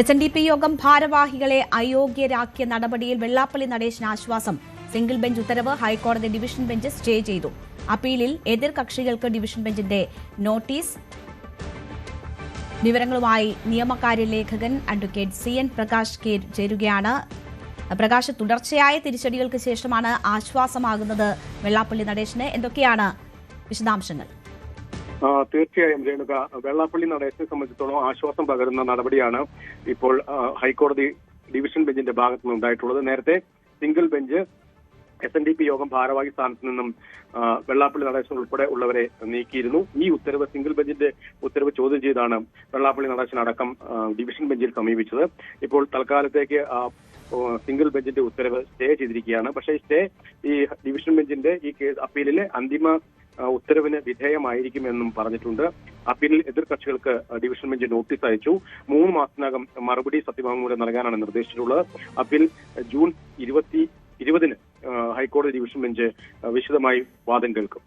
SNDP യോഗം ഭാരവാഹികളെ അയോഗ്യരാക്കിയ നടപടിയിൽ വെള്ളാപ്പള്ളി നടേശന് ആശ്വാസം. സിംഗിൾ ബെഞ്ച് ഉത്തരവ് ഹൈക്കോടതി ഡിവിഷൻ ബെഞ്ച് സ്റ്റേ ചെയ്തു. അപ്പീലിൽ എതിർ കക്ഷികൾക്ക് ഡിവിഷൻ ബെഞ്ചിന്റെ നോട്ടീസ്. വിവരങ്ങളുമായി നിയമകാര്യ ലേഖകൻ അഡ്വക്കേറ്റ് CN പ്രകാശ് ചേരുകയാണ്. പ്രകാശ്, തുടർച്ചയായ തിരിച്ചടികൾക്ക് ശേഷമാണ് ആശ്വാസമാകുന്നത് വെള്ളാപ്പള്ളി നടേശന്. എന്തൊക്കെയാണ് വിശദാംശങ്ങൾ? തീർച്ചയായും രേണുക, വെള്ളാപ്പള്ളി നടേശനെ സംബന്ധിച്ചിടത്തോളം ആശ്വാസം പകരുന്ന നടപടിയാണ് ഇപ്പോൾ ഹൈക്കോടതി ഡിവിഷൻ ബെഞ്ചിന്റെ ഭാഗത്തു നിന്നുണ്ടായിട്ടുള്ളത്. നേരത്തെ സിംഗിൾ ബെഞ്ച് SNDP യോഗം ഭാരവാഹി സ്ഥാനത്ത് നിന്നും വെള്ളാപ്പള്ളി നടേശൻ ഉൾപ്പെടെ ഉള്ളവരെ നീക്കിയിരുന്നു. ഈ ഉത്തരവ്, സിംഗിൾ ബെഞ്ചിന്റെ ഉത്തരവ് ചോദ്യം ചെയ്താണ് വെള്ളാപ്പള്ളി നടേശൻ അടക്കം ഡിവിഷൻ ബെഞ്ചിൽ സമീപിച്ചത്. ഇപ്പോൾ തൽക്കാലത്തേക്ക് സിംഗിൾ ബെഞ്ചിന്റെ ഉത്തരവ് സ്റ്റേ ചെയ്തിരിക്കുകയാണ്. പക്ഷേ ഈ ഡിവിഷൻ ബെഞ്ചിന്റെ ഈ കേസ് അപ്പീലിലെ അന്തിമ ഉത്തരവിന് വിധേയമായിരിക്കുമെന്നും പറഞ്ഞിട്ടുണ്ട്. അപ്പീലിൽ എതിർ കക്ഷികൾക്ക് ഡിവിഷൻ ബെഞ്ച് നോട്ടീസ് അയച്ചു. 3 മാസത്തിനകം മറുപടി സത്യവാങ്മൂലം നൽകാനാണ് നിർദ്ദേശിച്ചിട്ടുള്ളത്. അപ്പീൽ ജൂൺ 20-ന് ഹൈക്കോടതി ഡിവിഷൻ ബെഞ്ച് വിശദമായി വാദം കേൾക്കും.